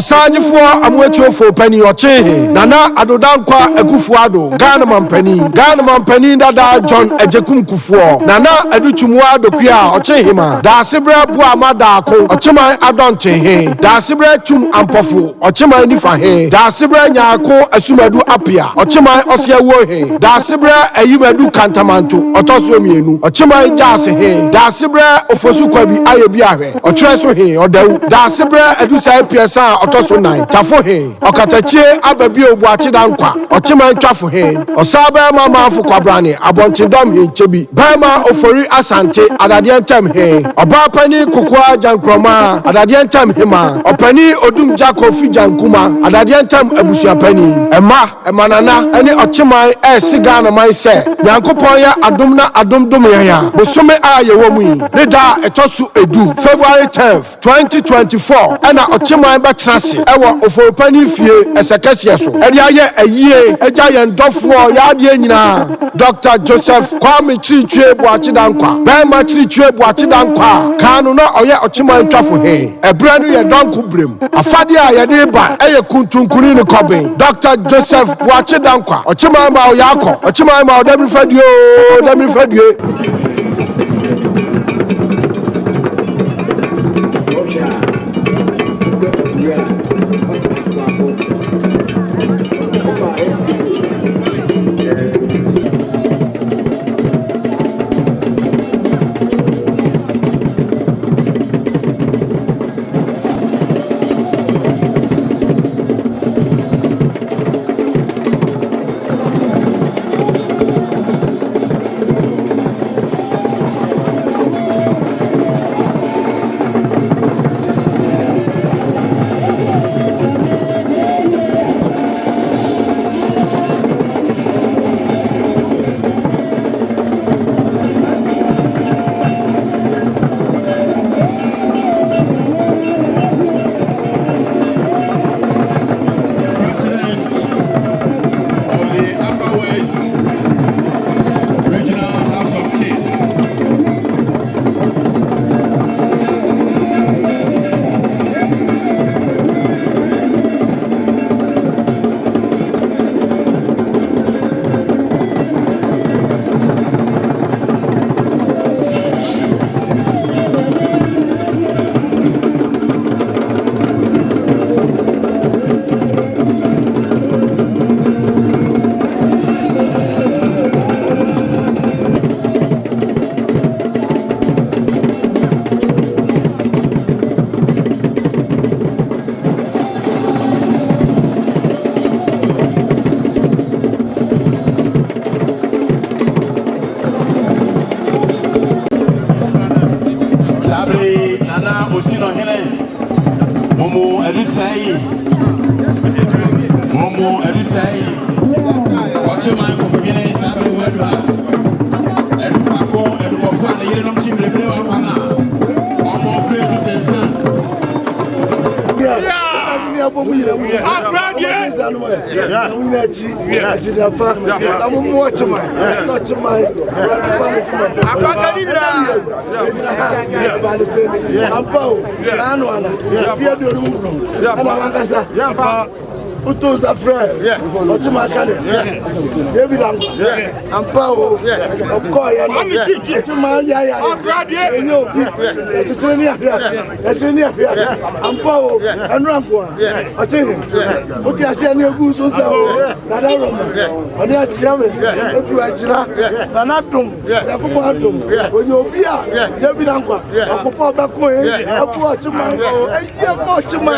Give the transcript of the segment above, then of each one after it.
Osajifo amwetiofo pani ochehe Nana adodankwa ekufuado Ghana mampani dada John Ejekum kufuo Nana educhumwa dokuya ochehema Da sibre bua madako Ochema adonchehe Da sibre chum ampofu Ochema nifahe Da sibre nyako esumadu apia Ochema osyewohe Da sibre eyimedu kantamantu Otosu mienu Ochema jasehe Da sibre ofosu kwabi ayebiahe Ochreso he odewu Da sibre edusa piesa otosu nai Tafo he Okatachie ababi obuachi dankwa Ochema ntwafo he Osabe mama afu kwabrani Abontindom he chebi Bema ofori asante Adadientem he Obapani kukwa jankroma Adadientem hema Opani odum jako fi jankuma Adadientem ebusuapani Emanana Eni ochema Ghana man se Yankopon ya adumna adumdum ya Bosome ayewomui Nida etosu edu February 10th 2024 Ena ochema betrase Ewa oforopani fie esekesiye so Edi aye eyie eja yendofuo ya adie nyina Dr. Joseph Kwame Chirichwe Boachidankwa Bema Chirichwe Boachidankwa Kanu na oye ochema ntwafo he Ebranu ye donku brem Afade a ye de ba eye kuntunkuni ne koben Dr. Joseph Boachidankwa ochema ba oyako ochema ma odemi fadio Utos afraid, Ochuma Kane, David Ampao, Okoya, Ochuma Yaya, Ampao, and Rampua, Ochim, Otiasian Goose, Nada Roma, Onia Chairman, Otuachina, Nanatum, Yakumatum, when you be David Ampa, Opa Bakwe, Ochuma, and Ochuma.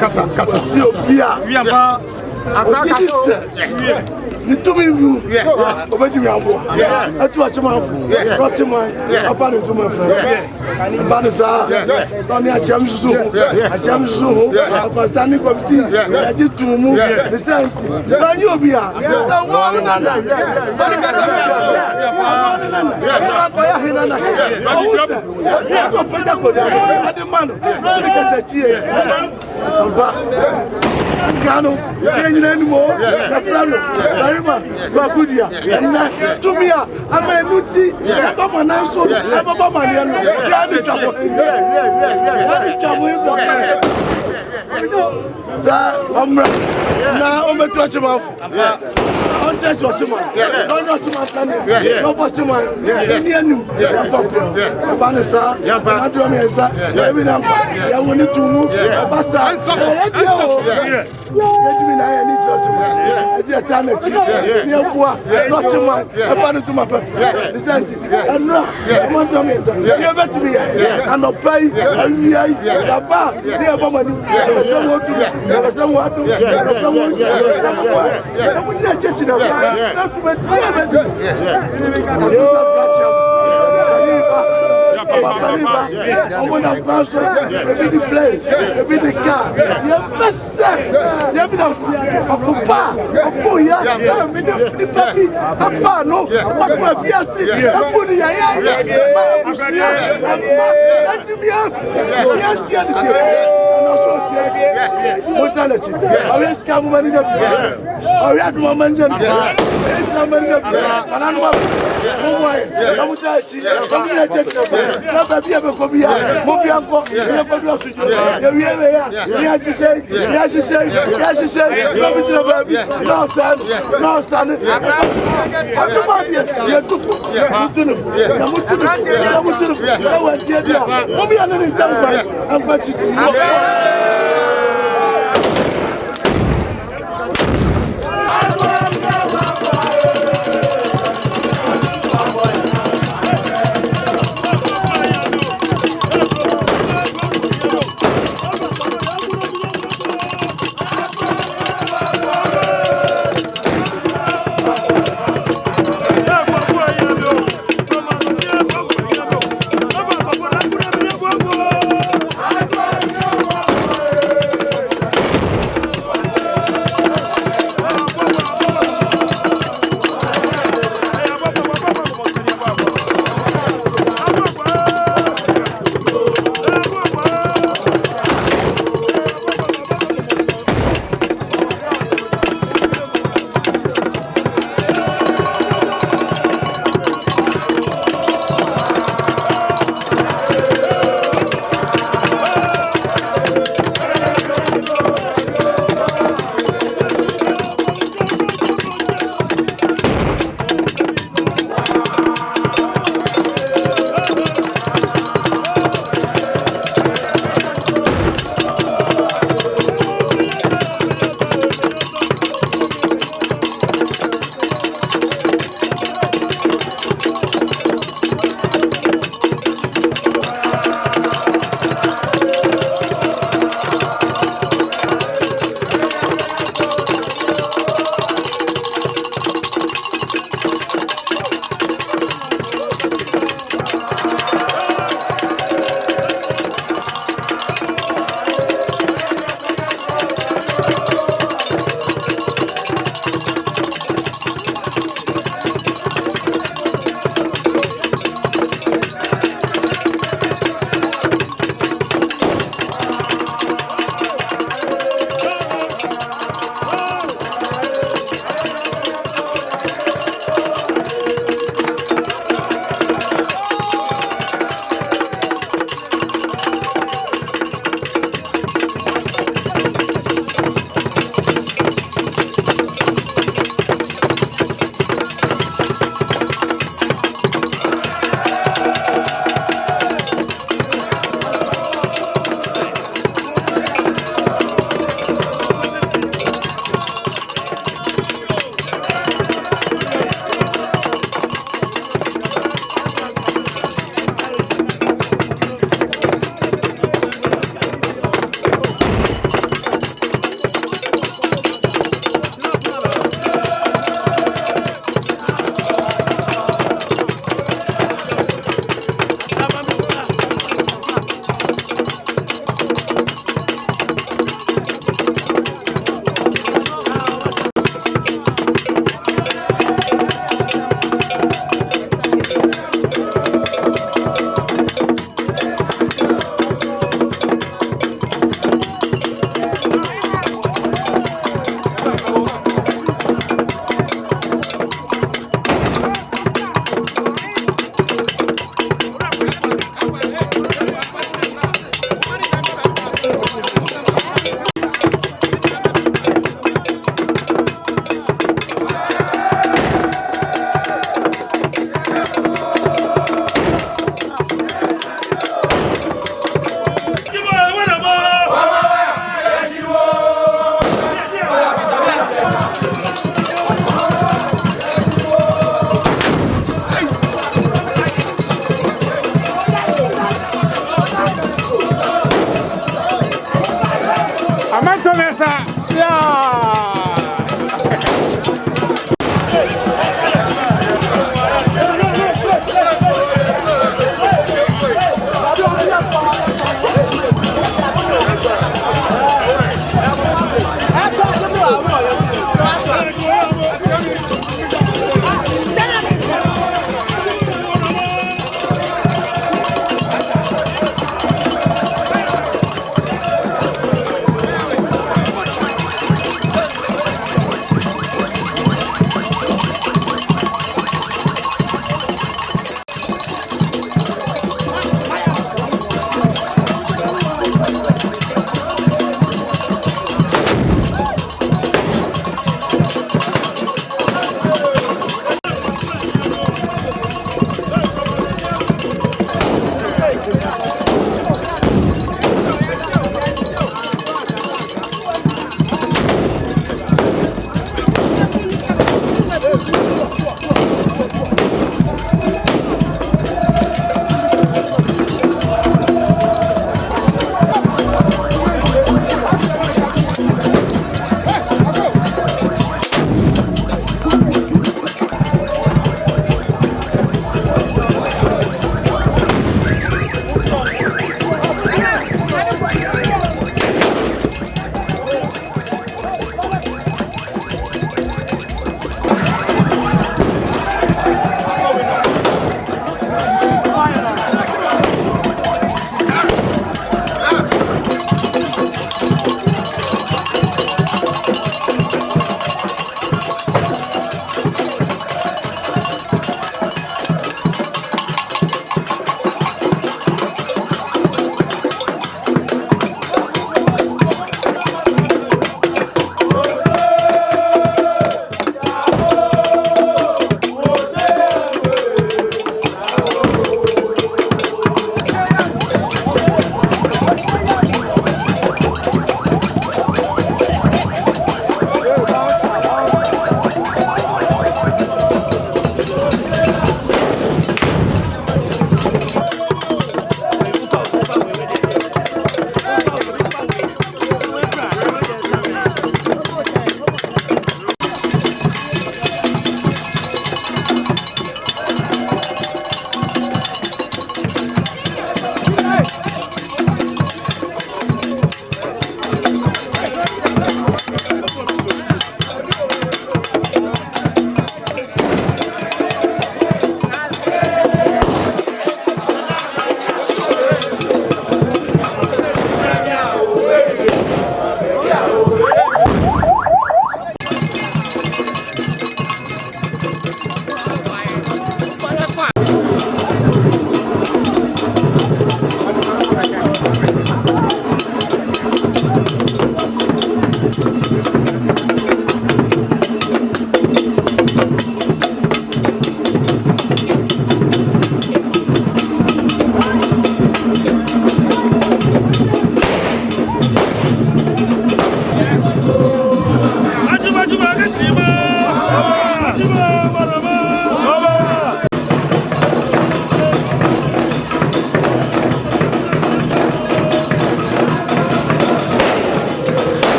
Kasa sio bia ni tumi mu obeji mi ambo atu achimanfu rotima afani tumi fa banza toni achamizu apastani komiti aji tumu ni senti bani obia sanwo nana bani kasa bia ya hinana ko feda ko ade mano ni kata chie amba Gano, nyina ni mo na frano barima ba gudia na tumia ama nuti ba mananso ba mania no ya ni chabo sa amra na o meto chimafu on church ochima no no chima tani no for chima ni anu ba ne sa na do me sa ebi na ya woni tumu ba sa Yejimi na ya ni chima e dey tana chi ni akwa no chima e fa no tuma pe listen enra mo do me sa ye bet me ya no pai ayi ya ba ni e ba mani e se mo tu e se mo adu e se mo e mo ni chechi na na kuma dia I'm gonna pass the play, the car. You first you have a copa, a boya, the papi, a fan, no, what my fiancé, a put the mortality. I always come money. I had no money. Amanto Mesa. Yeah.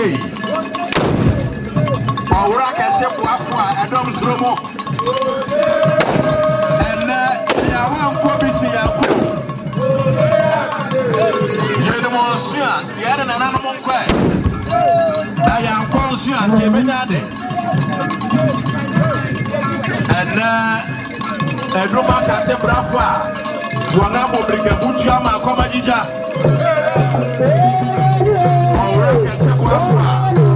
sei ora ka se boafo a edom sromo ene ya wan ko bi si ya ko yene mo sia yene na nanu mo kwa da ya kon sia ke benyade ene edoma ka te brafo a wana mo brike buja ma koma jija ora ka se boafo a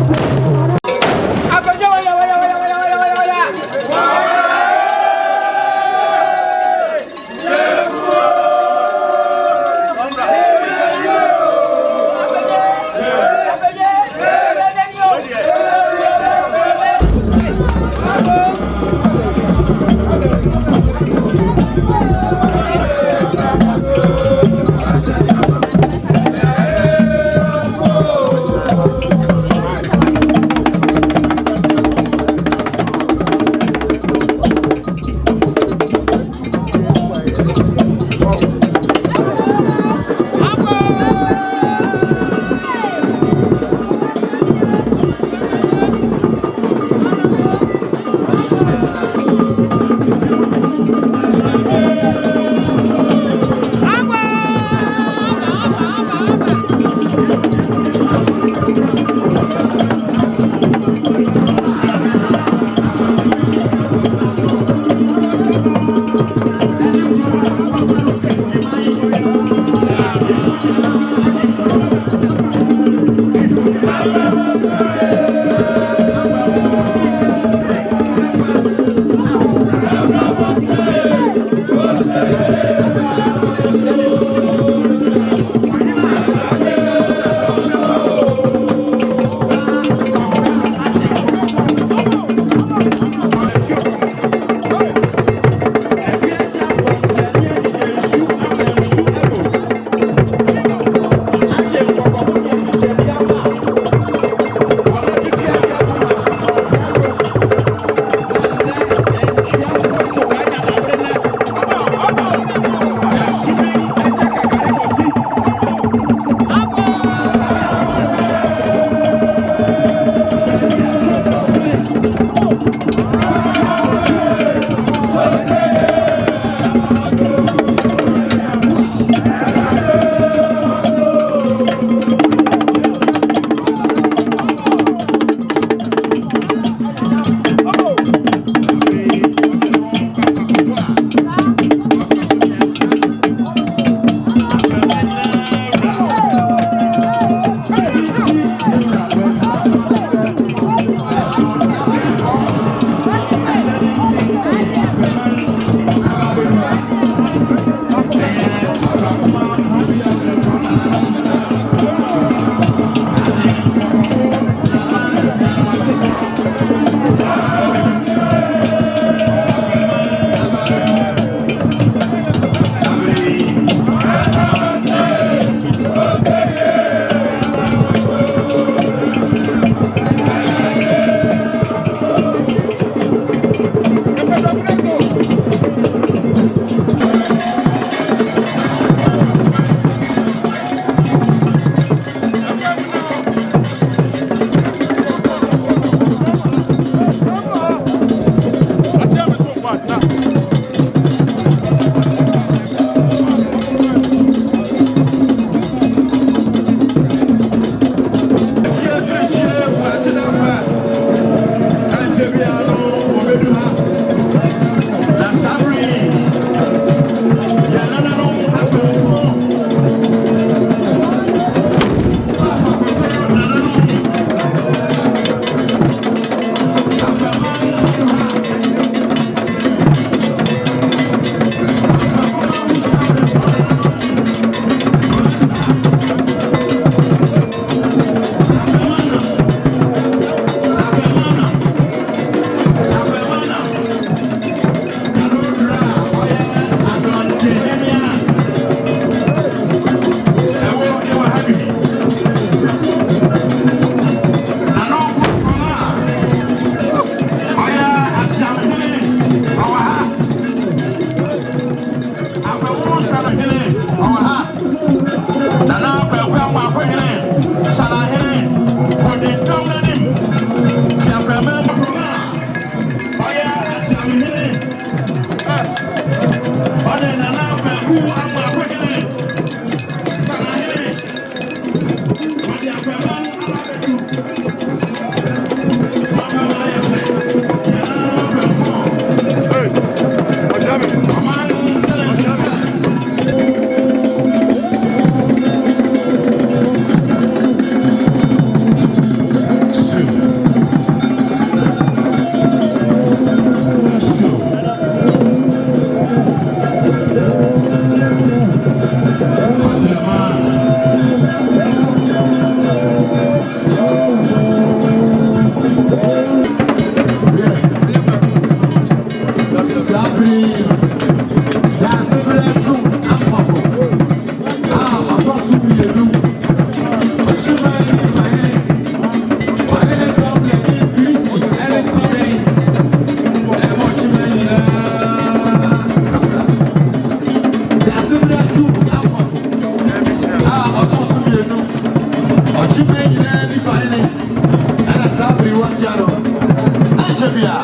Shabia,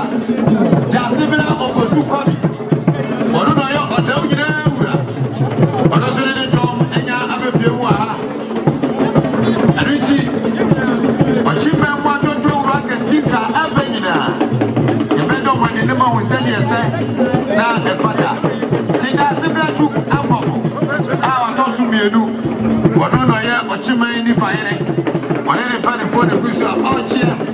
Jasibina of a Supabi. What do I know? You know, what does it come and Abba? And Richie, but you may want to do Rakatika Avenina. The better when the number was said, yes, now a father. Tina Sibla took Abba. Our Tosumiadu. What do I know? What you may need firing. What any penny for the Gusa Archie.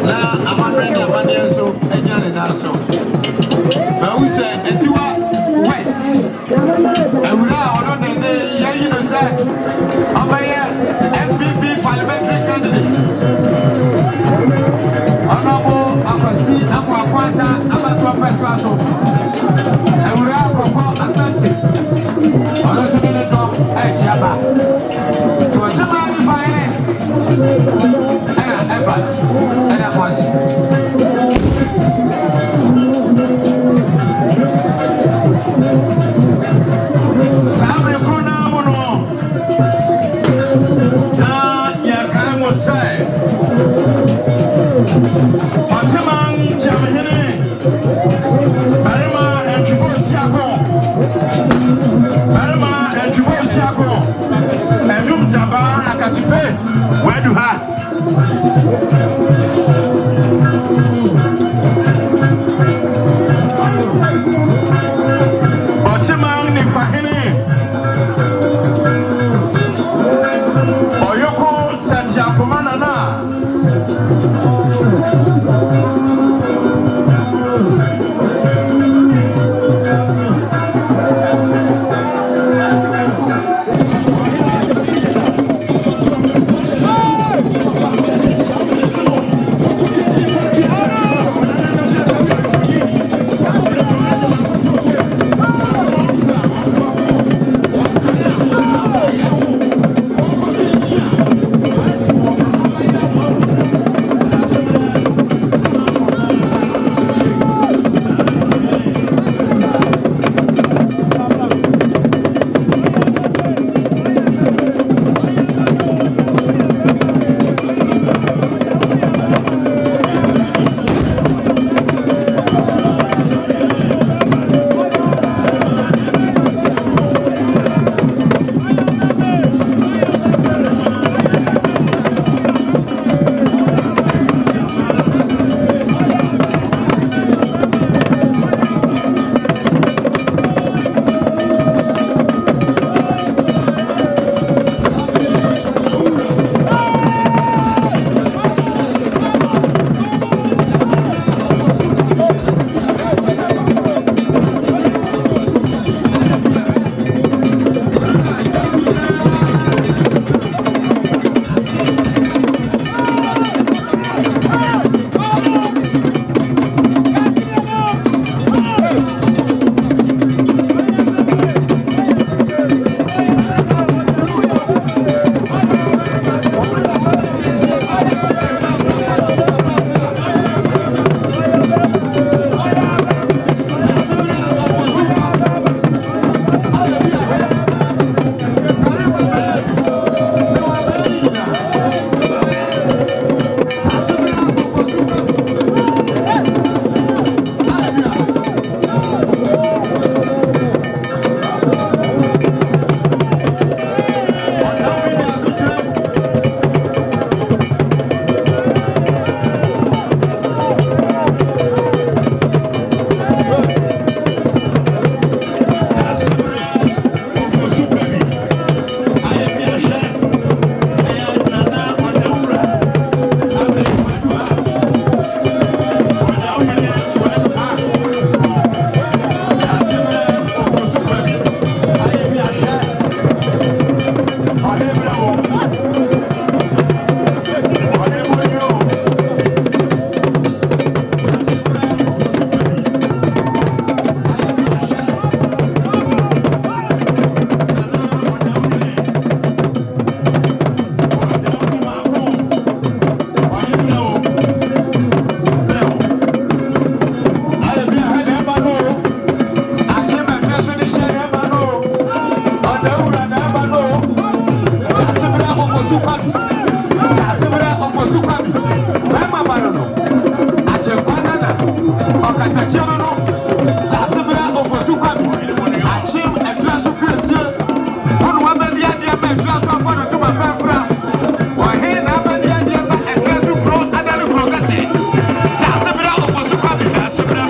Na amani amani so enyane na so ba we say etiwa west ewura ono ne yayi no say abaye MPP parliamentary candidates onabo akwasi akwakwanta abatu apeswa so ewura akoko asante ono so ne do ejiaba to jama ni fine era eba where do I? Ochimang ni fahini Oyoko Sachakumana na Mama Barono, Achepanana, Okatachiano, Tasabra of Sukabi, Achim, a class of Christian, one woman, the idea of a class of fun to my Fafra, or here, I'm the idea of a class of growth and other progressing. Tasabra of Sukabi, Tasabra.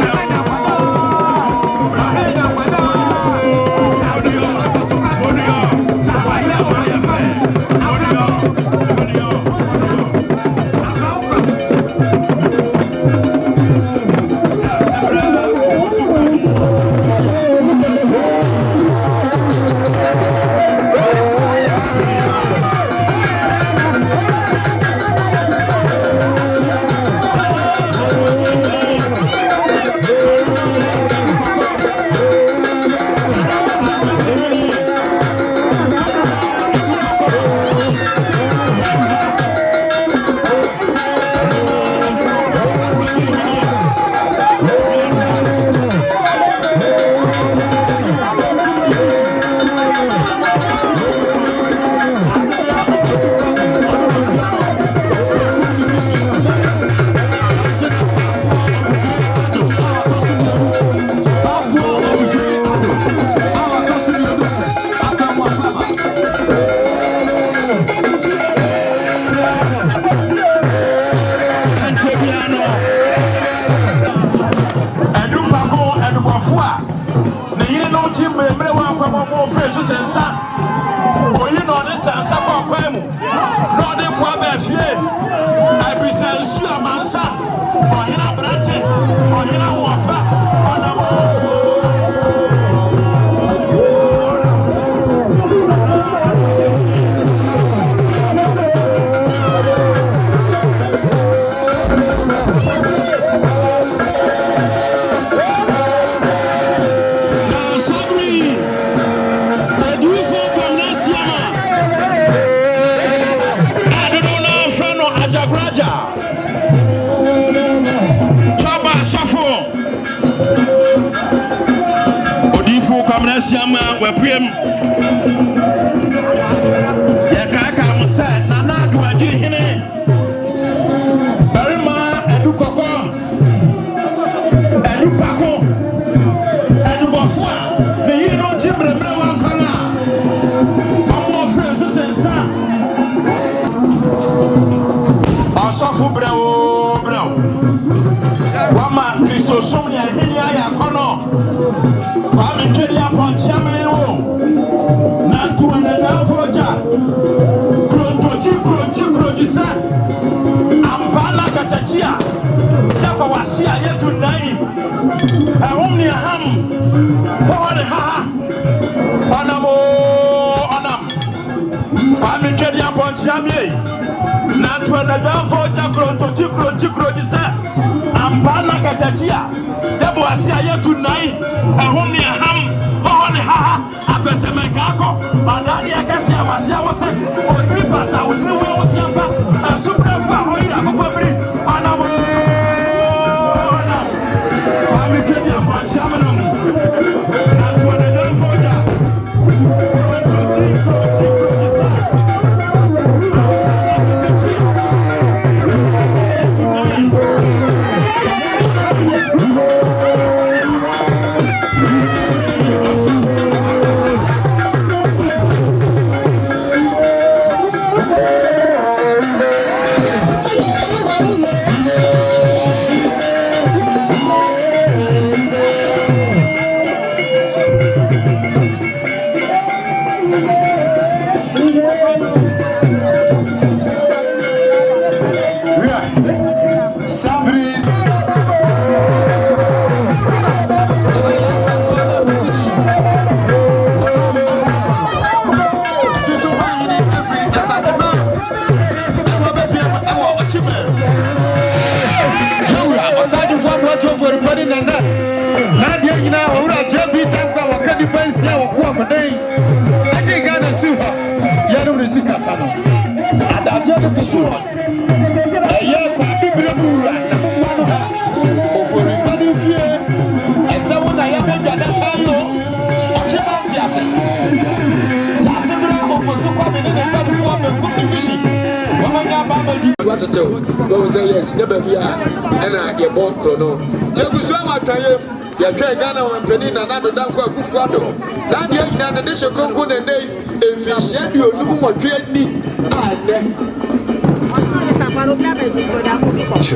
tetew wo say yes nya ba bia na ye bo kro no jegusu amataye ya twa Ghana wampani na na dodan kwa kufu ado na de nyina na de shekonko na nei emfihia bi onum motwe ni ane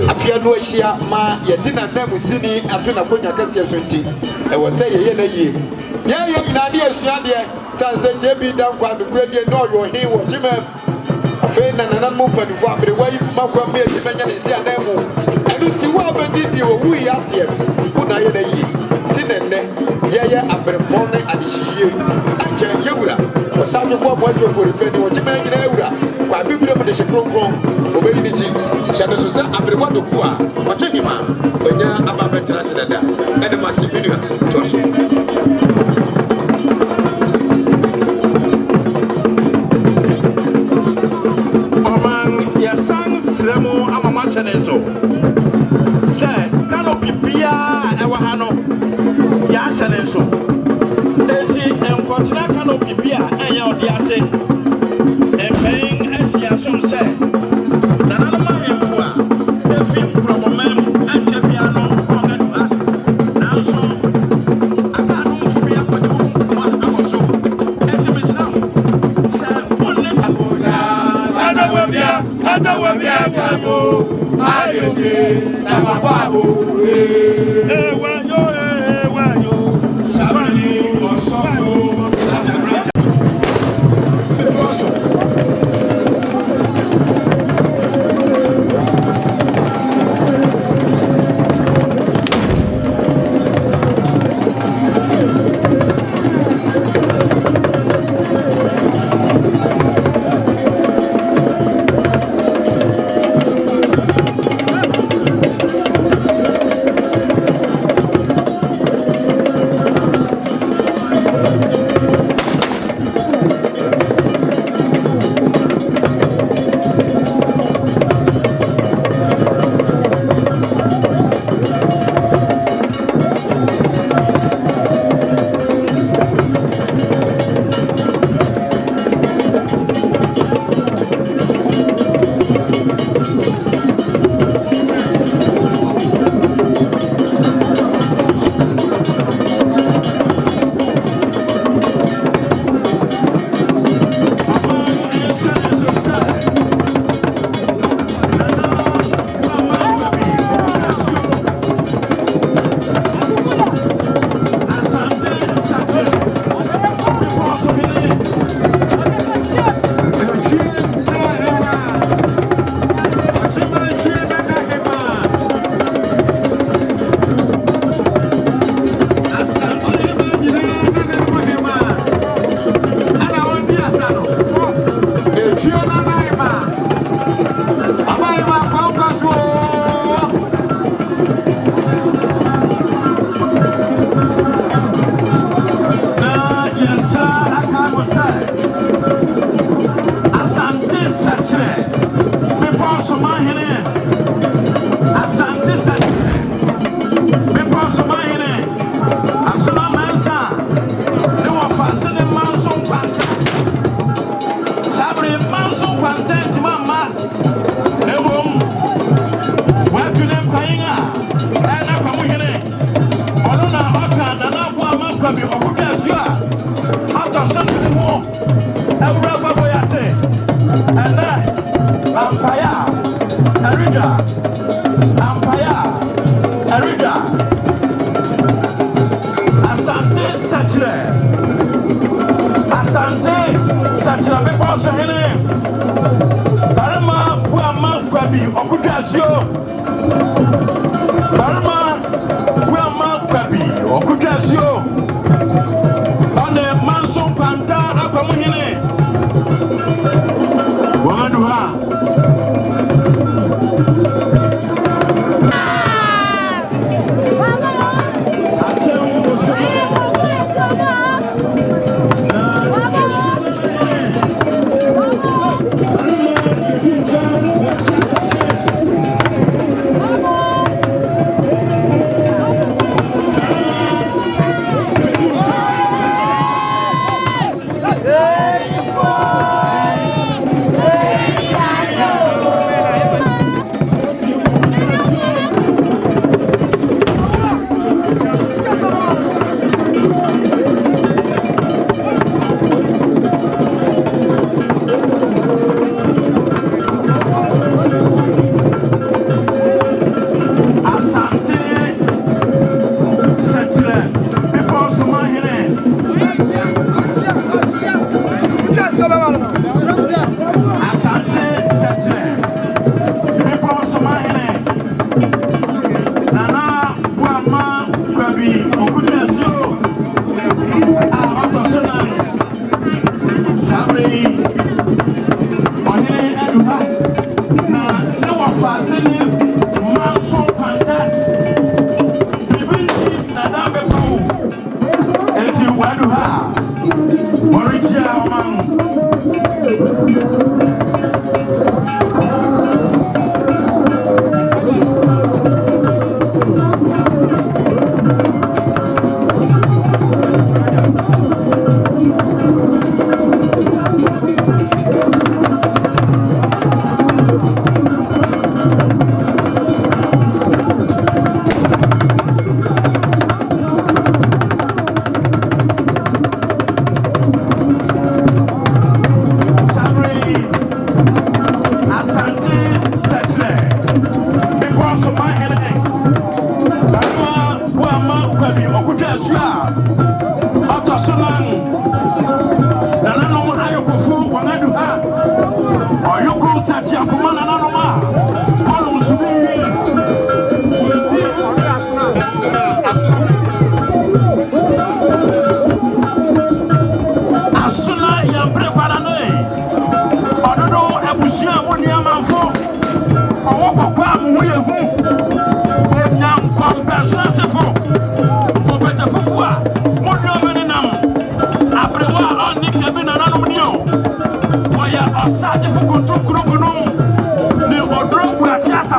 afia no ahia ma ye di na nam sini ato na konya kase sonti e wo say ye na yie ye nyina de asua de sanse jebi dan kwa no kura de no yo he wo jimam afei na nana mo panifo abere wa yi puma kwa me ti menya ne si anamu enu ti wa bedidi o wu ya de una ye na yi ti nenne ye abrepon ne adihie ache yewura o saje fo bojo fo refe ni o ti menya na yewura kwa bibire mo de she kronkron o be ni ti she no so sa abere wa do ku a o che hima onya aba betra se dada e de masibinu to so Sremo amama senezo se canopy bia ewa hano ya senezo eti enkotra canopy bia enya odiase empen asia som se nana ma hemfo a efi problem anje bia no ogadu a nanso aka no mfu bia kwaje wo kuma akoso eti misam se wonne tabola azawe bia famo ayoje sabakwabo ewanyo sabani osofo ajabraja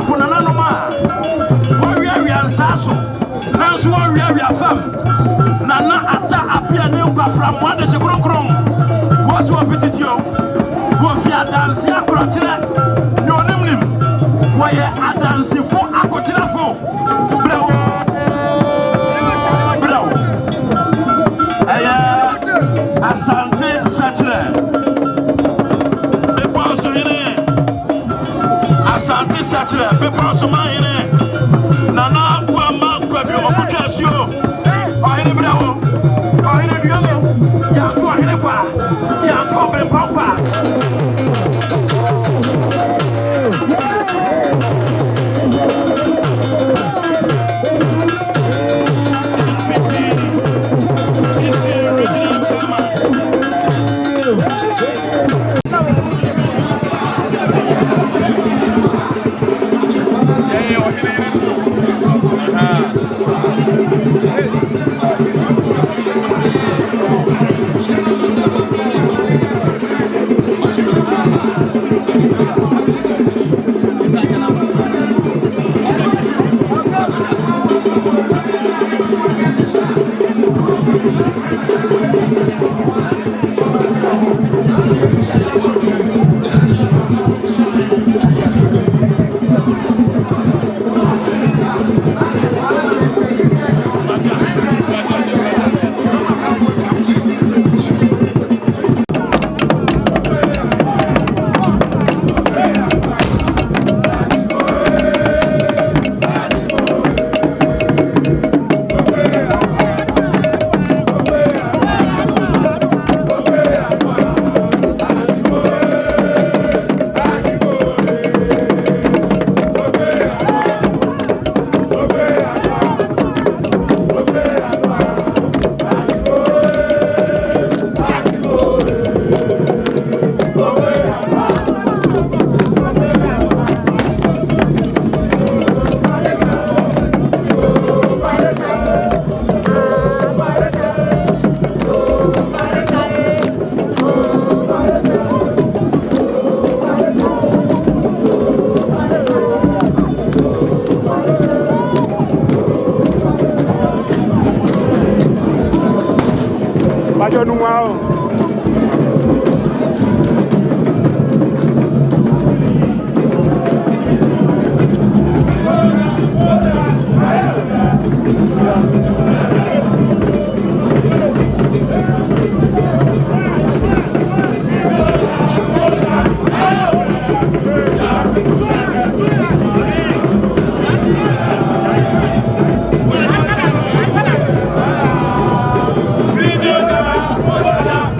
asafo nananom a wɔwiawia nsaso nanso wɔwiawia fam nana ata apia ne nkwafra mo ade hye kronkron wɔso wɔfititio wɔfi adanse akorɔkyerɛ ne onimnim wɔyɛ adansefo akɔkyerɛfo brɛwo ɛyɛ asante sakyerɛ bepɔso yene asante sakyerɛ bepɔso ma yene nana kwama kwabi ɔkutu asuo ɔhene brɛwo ɔhene duamo yɛato ɔhene kwa yɛato ɔbrɛmpɔ kwa Video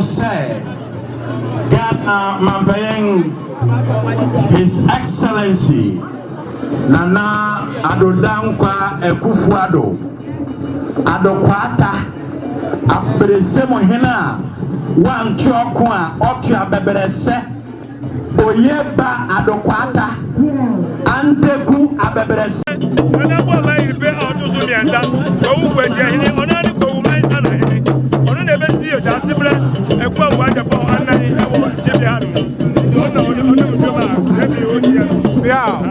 say, Ghana Mampayeng, His Excellency Nana Adodankwa Ekufuado Adokwata Abresemo Hena Wan Chokwa Otia Beberese Oyeba Adokwata Anteku Abeberese Yeah.